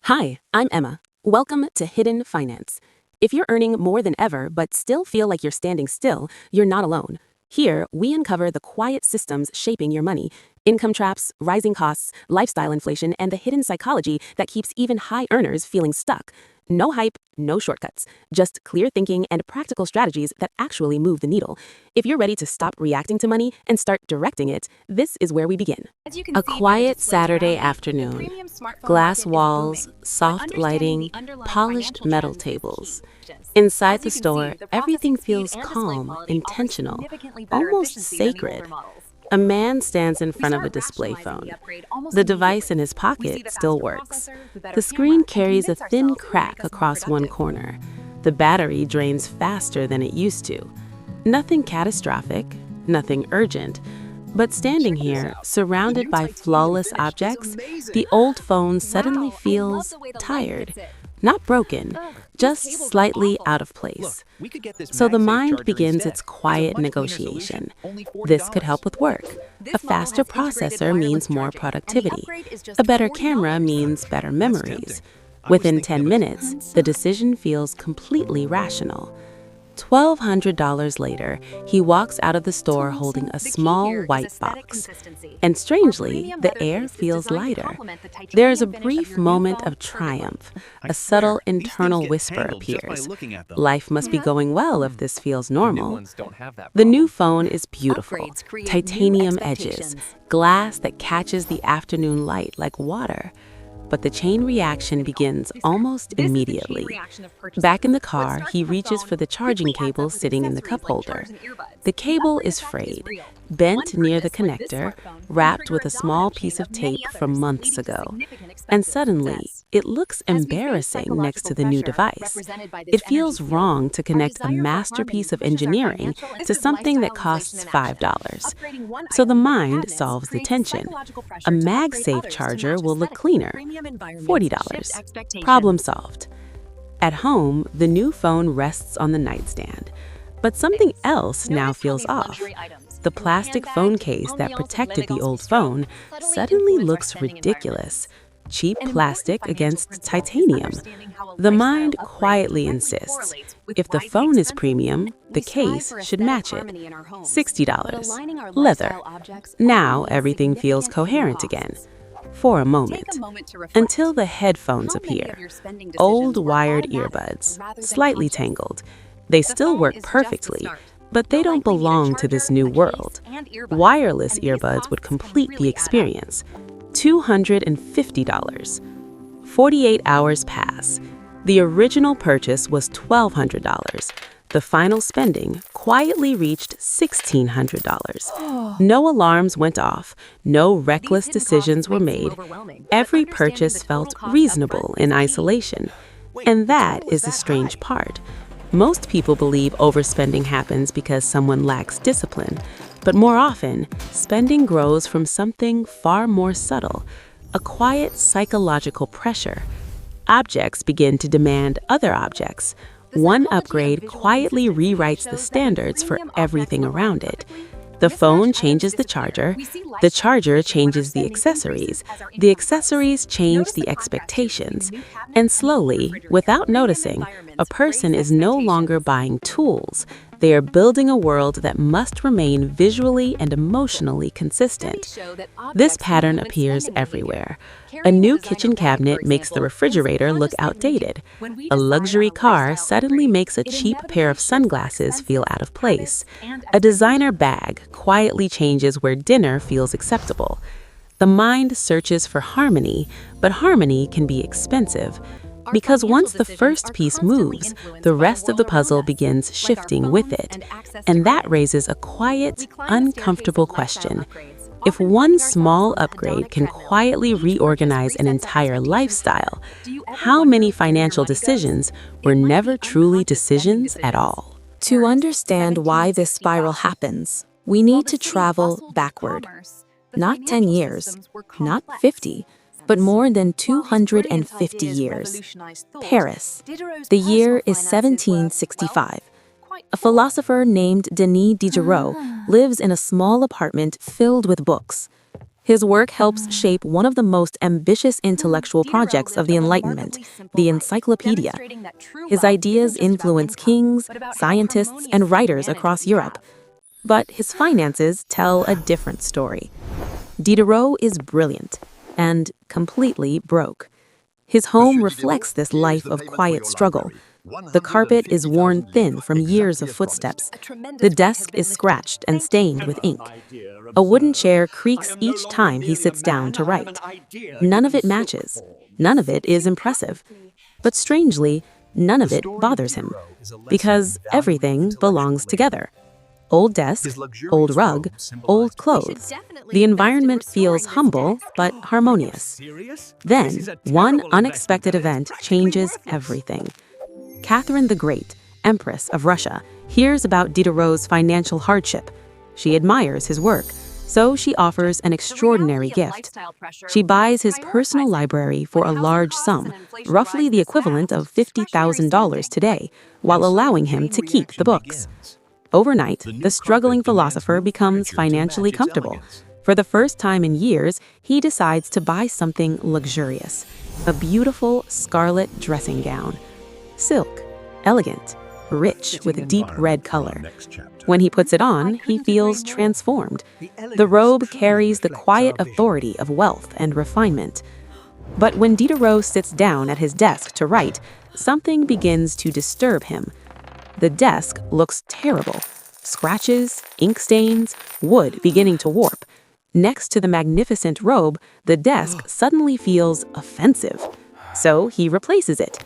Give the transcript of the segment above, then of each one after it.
Hi, I'm Emma. Welcome to Hidden Finance. If you're earning more than ever but still feel like you're standing still, you're not alone. Here, we uncover the quiet systems shaping your money, income traps, rising costs, lifestyle inflation, and the hidden psychology that keeps even high earners feeling stuck. No hype, no shortcuts, just clear thinking and practical strategies that actually move the needle. If you're ready to stop reacting to money and start directing it, this is where we begin. A quiet Saturday afternoon. Glass walls, soft lighting, polished metal tables. Inside the store, everything feels calm, intentional, almost sacred. A man stands in front of a display phone. The device in his pocket still works. The screen carries a thin crack across one corner. The battery drains faster than it used to. Nothing catastrophic, nothing urgent. But standing here, surrounded by flawless objects, the old phone suddenly feels tired. Not broken, just slightly out of place. So the mind begins its quiet negotiation. This could help with work. A faster processor means more productivity. A better camera means better memories. Within 10 minutes, the decision feels completely rational. $1,200 later, he walks out of the store holding a small white box. And strangely, the air feels lighter. There is a brief moment of triumph. A subtle internal whisper appears. Life must be going well if this feels normal. The new phone is beautiful. Titanium edges, glass that catches the afternoon light like water. But the chain reaction begins almost immediately. Back in the car, he reaches for the charging cable sitting in the cup holder. The cable is frayed, bent near the connector, wrapped with a small piece of tape from months ago. And suddenly, it looks embarrassing next to the new device. It feels wrong to connect a masterpiece of engineering to something that costs $5. So the mind solves the tension. A MagSafe charger will look cleaner. $40. Problem solved. At home, the new phone rests on the nightstand. But something else now feels off. The plastic phone case that protected the old phone suddenly looks ridiculous. Cheap plastic against titanium. The mind quietly insists. If the phone is premium, the case should match it. $60. Leather. Now everything feels coherent again. For a moment. Until the headphones appear. Old wired earbuds, slightly tangled. They still work perfectly, but they don't belong to this new world. Wireless earbuds would complete the experience. $250. 48 hours pass. The original purchase was $1,200. The final spending quietly reached $1,600. No alarms went off. No reckless decisions were made. Every purchase felt reasonable in isolation. And that is the strange part. Most people believe overspending happens because someone lacks discipline. But more often, spending grows from something far more subtle, a quiet psychological pressure. Objects begin to demand other objects. One upgrade quietly rewrites the standards for everything around it. The phone changes the charger changes the accessories change the expectations, and slowly, without noticing, a person is no longer buying tools. They are building a world that must remain visually and emotionally consistent. This pattern appears everywhere. A new kitchen cabinet makes the refrigerator look outdated. A luxury car suddenly makes a cheap pair of sunglasses feel out of place. A designer bag quietly changes where dinner feels acceptable. The mind searches for harmony, but harmony can be expensive. Because once the first piece moves, the rest of the puzzle begins shifting with it. And that raises a quiet, uncomfortable question. If one small upgrade can quietly reorganize an entire lifestyle, how many financial decisions were never truly decisions at all? To understand why this spiral happens, we need to travel backward. Not 10 years, not 50, but more than 250 years. Paris. The year is 1765. A philosopher named Denis Diderot lives in a small apartment filled with books. His work helps shape one of the most ambitious intellectual projects of the Enlightenment, the Encyclopedia. His ideas influence kings, scientists, and writers across Europe. But his finances tell a different story. Diderot is brilliant and completely broke. His home reflects this life of quiet struggle. The carpet is worn thin from years of footsteps. The desk is scratched and stained with ink. A wooden chair creaks each time he sits down to write. None of it matches. None of it is impressive. But strangely, none of it bothers him, because everything belongs together. Old desk, old rug, old clothes. The environment feels humble but harmonious. Then, one unexpected event changes everything. Catherine the Great, Empress of Russia, hears about Diderot's financial hardship. She admires his work, so she offers an extraordinary gift. She buys his personal library for a large sum, roughly the equivalent of $50,000 today, while allowing him to keep the books. Overnight, the struggling philosopher becomes financially comfortable. For the first time in years, he decides to buy something luxurious, a beautiful scarlet dressing gown. Silk, elegant, rich with a deep red color. When he puts it on, he feels transformed. The robe carries the quiet authority of wealth and refinement. But when Diderot sits down at his desk to write, something begins to disturb him. The desk looks terrible. Scratches, ink stains, wood beginning to warp. Next to the magnificent robe, the desk suddenly feels offensive. So he replaces it.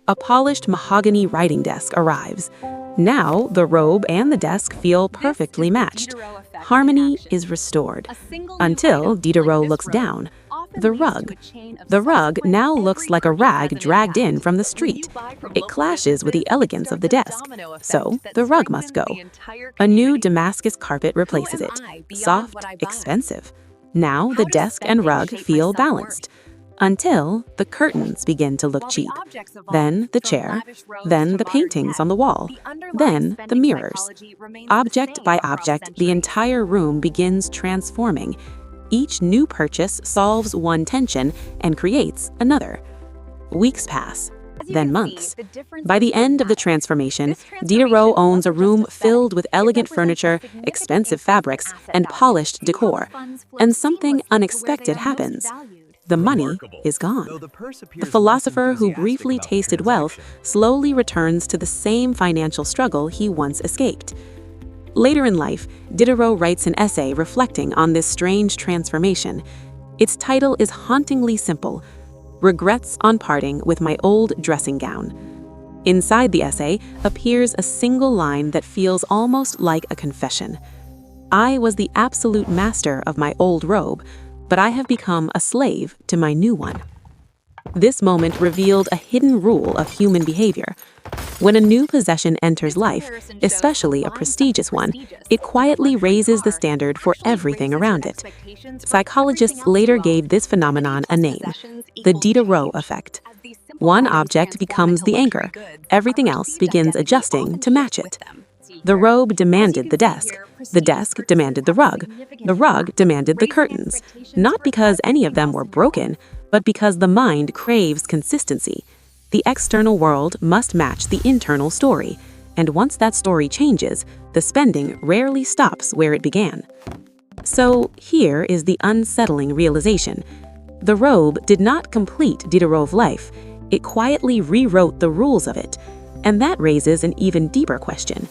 A polished mahogany writing desk arrives. Now, the robe and the desk feel perfectly matched. Harmony is restored. Until Diderot looks down. The rug. The rug now looks like a rag dragged in from the street. It clashes with the elegance of the desk. So, the rug must go. A new Damascus carpet replaces it. Soft, expensive. Now, the desk and rug feel balanced. Until the curtains begin to look cheap. Then the chair, then the paintings on the wall, then the mirrors. Object by object, the entire room begins transforming. Each new purchase solves one tension and creates another. Weeks pass, then months. By the end of the transformation, Diderot owns a room filled with elegant furniture, expensive fabrics, and polished decor. And something unexpected happens. The money is gone. The philosopher who briefly tasted wealth slowly returns to the same financial struggle he once escaped. Later in life, Diderot writes an essay reflecting on this strange transformation. Its title is hauntingly simple, Regrets on Parting with My Old Dressing Gown. Inside the essay appears a single line that feels almost like a confession. I was the absolute master of my old robe, but I have become a slave to my new one. This moment revealed a hidden rule of human behavior. When a new possession enters life, especially a prestigious one, it quietly raises the standard for everything around it. Psychologists later gave this phenomenon a name, the Diderot Effect. One object becomes the anchor. Everything else begins adjusting to match it. The robe demanded the desk demanded the rug demanded the curtains, not because any of them were broken, but because the mind craves consistency. The external world must match the internal story, and once that story changes, the spending rarely stops where it began. So here is the unsettling realization. The robe did not complete Diderot's life, it quietly rewrote the rules of it, and that raises an even deeper question.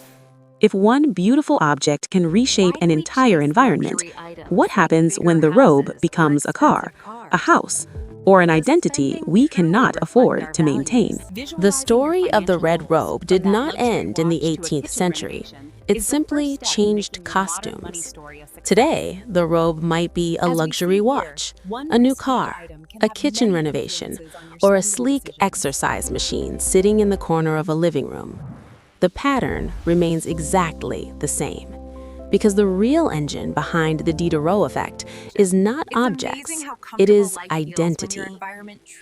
If one beautiful object can reshape an entire environment, what happens when the robe becomes a car, a house, or an identity we cannot afford to maintain? The story of the red robe did not end in the 18th century. It simply changed costumes. Today, the robe might be a luxury watch, a new car, a kitchen renovation, or a sleek exercise machine sitting in the corner of a living room. The pattern remains exactly the same, because the real engine behind the Diderot effect is not objects, it is identity.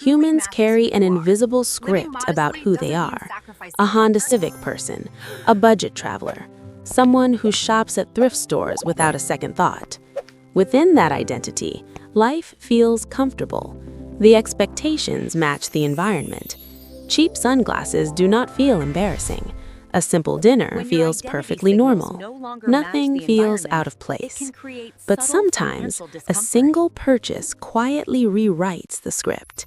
Humans carry an invisible script about who they are. A Honda Civic person, a budget traveler, someone who shops at thrift stores without a second thought. Within that identity, life feels comfortable. The expectations match the environment. Cheap sunglasses do not feel embarrassing. A simple dinner feels perfectly normal. Nothing feels out of place. But sometimes, a single purchase quietly rewrites the script.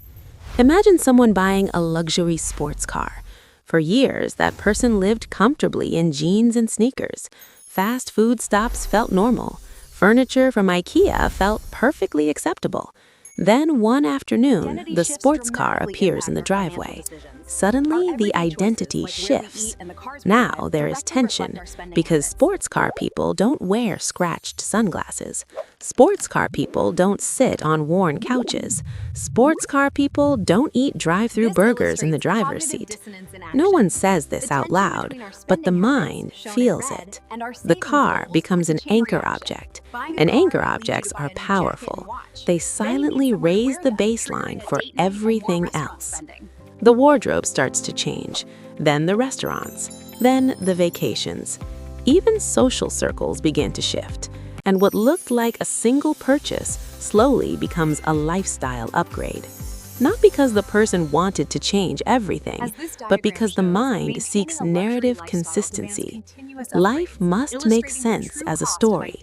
Imagine someone buying a luxury sports car. For years, that person lived comfortably in jeans and sneakers. Fast food stops felt normal. Furniture from IKEA felt perfectly acceptable. Then one afternoon, the sports car appears in the driveway. Suddenly, the identity shifts. Now there is tension because sports car people don't wear scratched sunglasses. Sports car people don't sit on worn couches. Sports car people don't eat drive-through burgers in the driver's seat. No one says this out loud, but the mind feels it. The car becomes an anchor object, and anchor objects are powerful. They silently raise the baseline for everything else. The wardrobe starts to change, then the restaurants, then the vacations. Even social circles begin to shift, and what looked like a single purchase slowly becomes a lifestyle upgrade. Not because the person wanted to change everything, but because the mind seeks narrative consistency. Life must make sense as a story.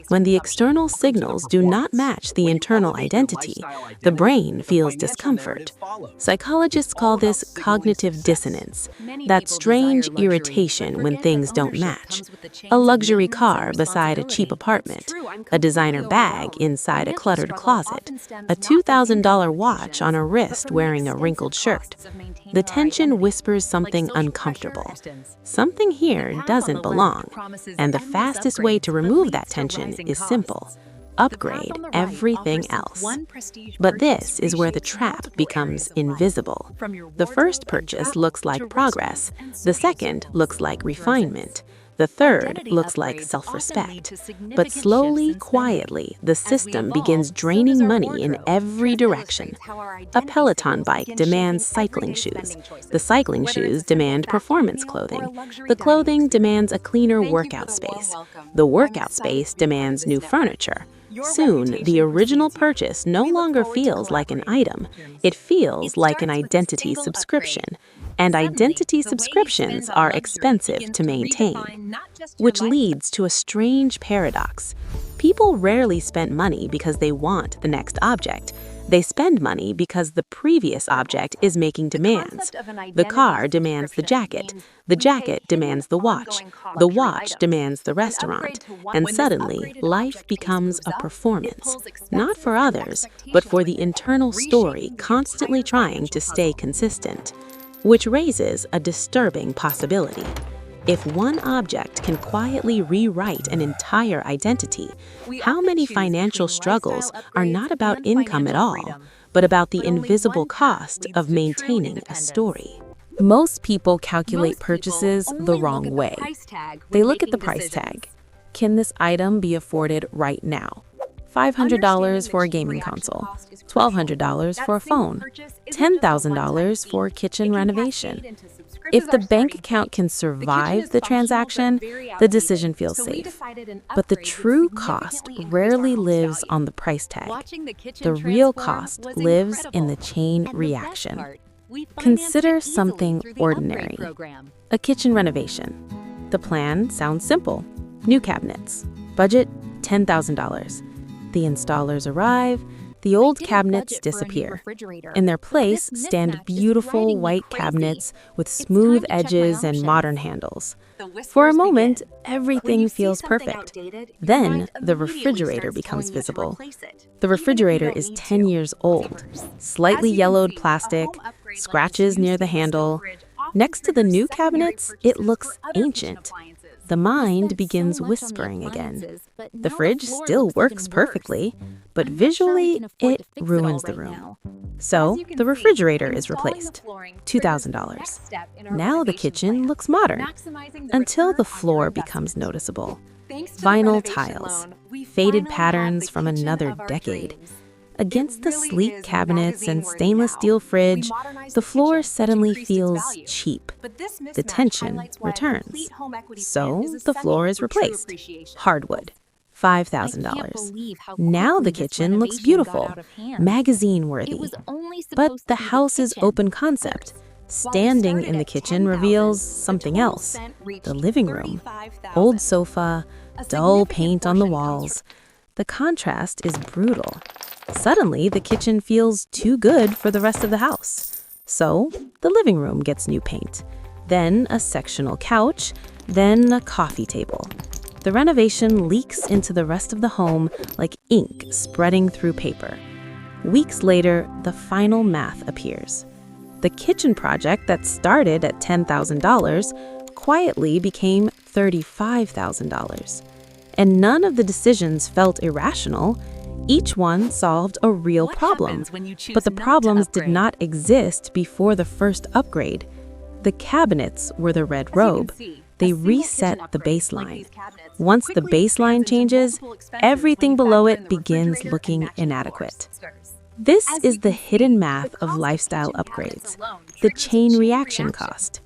When the external signals do not match the internal identity, the brain feels discomfort. Psychologists call this cognitive dissonance, that strange irritation when things don't match. A luxury car beside a cheap apartment, a designer bag inside a cluttered closet, a $2,000 watch on a wrist wearing a wrinkled shirt. The tension whispers something uncomfortable. Something here doesn't belong. And the fastest way to remove that tension is simple. Upgrade everything else. But this is where the trap becomes invisible. The first purchase looks like progress. The second looks like refinement. The third looks like self-respect. But slowly, quietly, the system begins draining money in every direction. A Peloton bike demands cycling shoes. The cycling shoes demand performance clothing. The clothing demands a cleaner workout space. The workout space demands new furniture. Soon, the original purchase no longer feels like an item. It feels like an identity subscription. And identity subscriptions are expensive to maintain, which leads to a strange paradox. People rarely spend money because they want the next object. They spend money because the previous object is making demands. The car demands the jacket demands the watch demands the restaurant, and suddenly life becomes a performance, not for others, but for the internal story constantly trying to stay consistent. Which raises a disturbing possibility. If one object can quietly rewrite an entire identity, how many financial struggles are not about income at all, but about the invisible cost of maintaining a story? Most people calculate purchases the wrong way. They look at the price tag. Can this item be afforded right now? $500 for a gaming console, $1,200 for a phone, $10,000 for a kitchen renovation. If the bank account can survive the transaction, the decision feels safe. But the true cost rarely lives on the price tag. The real cost lives in the chain reaction. Consider something ordinary. A kitchen renovation. The plan sounds simple. New cabinets. Budget $10,000. The installers arrive, the old cabinets disappear. In their place stand beautiful white cabinets with smooth edges and modern handles. For a moment, everything feels perfect. Then, the refrigerator becomes visible. The refrigerator is 10 years old. Slightly yellowed plastic, scratches near the handle. Next to the new cabinets, it looks ancient. The mind begins whispering again. The fridge still works perfectly, but visually, it ruins the room. So, the refrigerator is replaced. $2,000. Now the kitchen looks modern, until the floor becomes noticeable. Vinyl tiles, faded patterns from another decade. Against the sleek cabinets and stainless steel fridge, the floor suddenly feels cheap. The tension returns. So, the floor is replaced. Hardwood. $5,000. Now the kitchen looks beautiful, magazine-worthy. But the house's open concept, standing in the kitchen, reveals something else. The living room. Old sofa, dull paint on the walls. The contrast is brutal. Suddenly, the kitchen feels too good for the rest of the house. So, the living room gets new paint. Then a sectional couch, then a coffee table. The renovation leaks into the rest of the home like ink spreading through paper. Weeks later, the final math appears. The kitchen project that started at $10,000 quietly became $35,000. And none of the decisions felt irrational. Each one solved a real problem. But the problems did not exist before the first upgrade. The cabinets were the red robe. They reset the baseline. Once the baseline changes, everything below it begins looking inadequate. This is the hidden math of lifestyle upgrades, the chain reaction cost.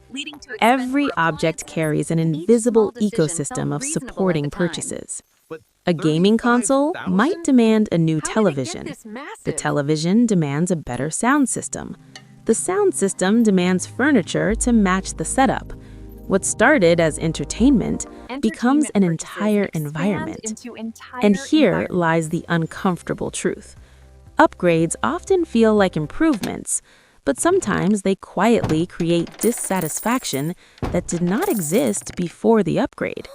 Every object carries an invisible ecosystem of supporting purchases. A gaming console might demand a new television. The television demands a better sound system. The sound system demands furniture to match the setup. What started as entertainment becomes an entire environment. And here lies the uncomfortable truth. Upgrades often feel like improvements, but sometimes they quietly create dissatisfaction that did not exist before the upgrade.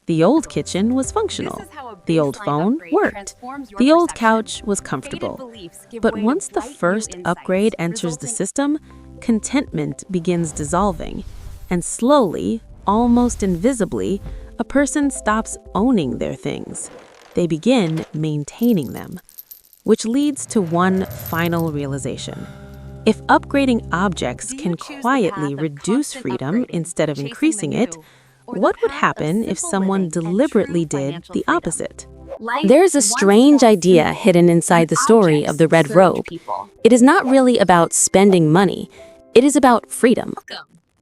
The old kitchen was functional. The old phone worked. The old couch was comfortable. But once the first upgrade enters the system, contentment begins dissolving. And slowly, almost invisibly, a person stops owning their things. They begin maintaining them. Which leads to one final realization. If upgrading objects can quietly reduce freedom instead of increasing it, what would happen if someone deliberately did the opposite? There's a strange idea hidden inside the story of the red robe. It is not really about spending money. It is about freedom.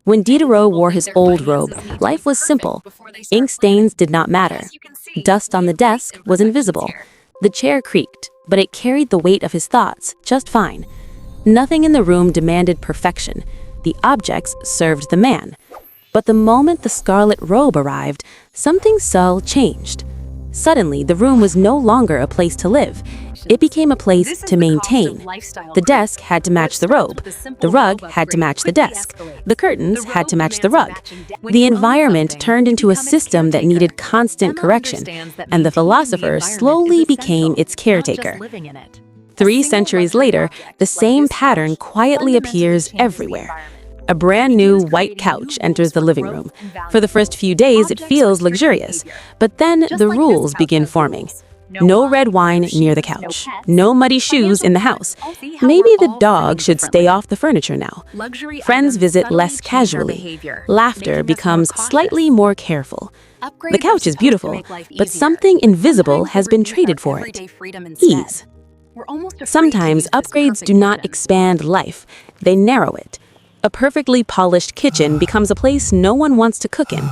When Diderot wore his old robe, life was simple. Ink stains did not matter. Dust on the desk was invisible. The chair creaked, but it carried the weight of his thoughts just fine. Nothing in the room demanded perfection. The objects served the man. But the moment the scarlet robe arrived, something subtle changed. Suddenly, the room was no longer a place to live. It became a place to maintain. The desk had to match the robe. The rug had to match the desk. The curtains had to match the rug. The environment turned into a system that needed constant correction, and the philosopher slowly became its caretaker. 3 centuries later, the same pattern quietly appears everywhere. A brand new white couch enters the living room. For the first few days, it feels luxurious, but then the rules begin forming. No red wine near the couch. No muddy shoes in the house. Maybe the dog should stay off the furniture now. Friends visit less casually. Laughter becomes slightly more careful. The couch is beautiful, but something invisible has been traded for it. Ease. Sometimes upgrades do not expand life, they narrow it. A perfectly polished kitchen becomes a place no one wants to cook in.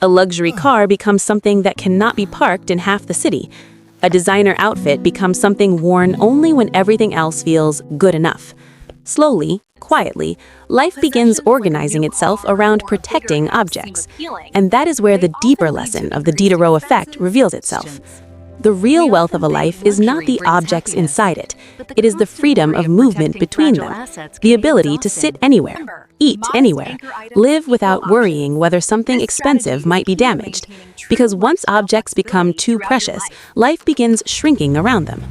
A luxury car becomes something that cannot be parked in half the city. A designer outfit becomes something worn only when everything else feels good enough. Slowly, quietly, life begins organizing itself around protecting objects. And that is where the deeper lesson of the Diderot Effect reveals itself. The real wealth of a life is not the objects inside it. It is the freedom of movement between them, the ability to sit anywhere, eat anywhere, live without worrying whether something expensive might be damaged. Because once objects become too precious, life begins shrinking around them.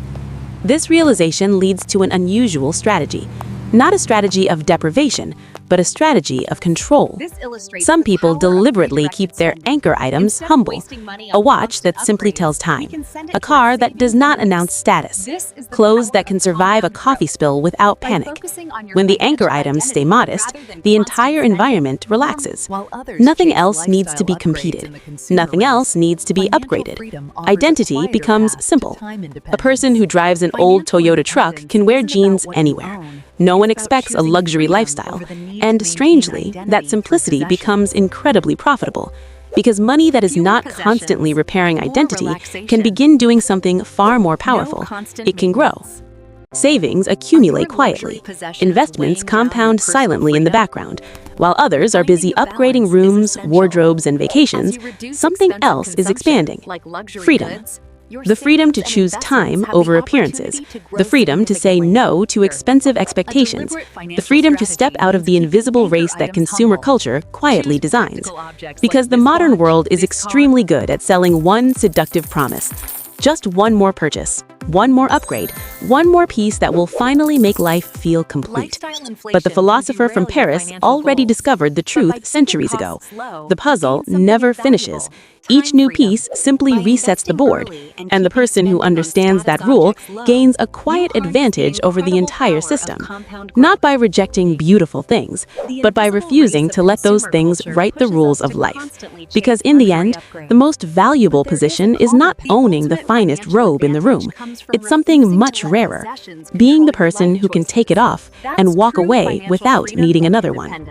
This realization leads to an unusual strategy. Not a strategy of deprivation, but a strategy of control. Some people deliberately keep their anchor items humble. A watch that simply tells time. A car that does not announce status. Clothes that can survive a coffee spill without panic. When the anchor items stay modest, the entire environment relaxes. Nothing else needs to be competed. Nothing else needs to be upgraded. Identity becomes simple. A person who drives an old Toyota truck can wear jeans anywhere. No one expects a luxury lifestyle, and strangely, that simplicity becomes incredibly profitable. because money that is not constantly repairing identity can begin doing something far more powerful. It can grow. Savings accumulate quietly. Investments compound silently in the background. While others are busy upgrading rooms, wardrobes, and vacations, something else is expanding. Freedom. The freedom to choose time over appearances. The freedom to say no to expensive expectations. The freedom to step out of the invisible race that consumer culture quietly designs. Because the modern world is extremely good at selling one seductive promise. Just one more purchase, one more upgrade, one more piece that will finally make life feel complete. But the philosopher from Paris already discovered the truth centuries ago. The puzzle never finishes. Each new piece simply resets the board, and the person who understands that rule gains a quiet advantage over the entire system, not by rejecting beautiful things, but by refusing to let those things write the rules of life. Because in the end, the most valuable position is not owning the finest robe in the room. It's something much rarer, being the person who can take it off and walk away without needing another one.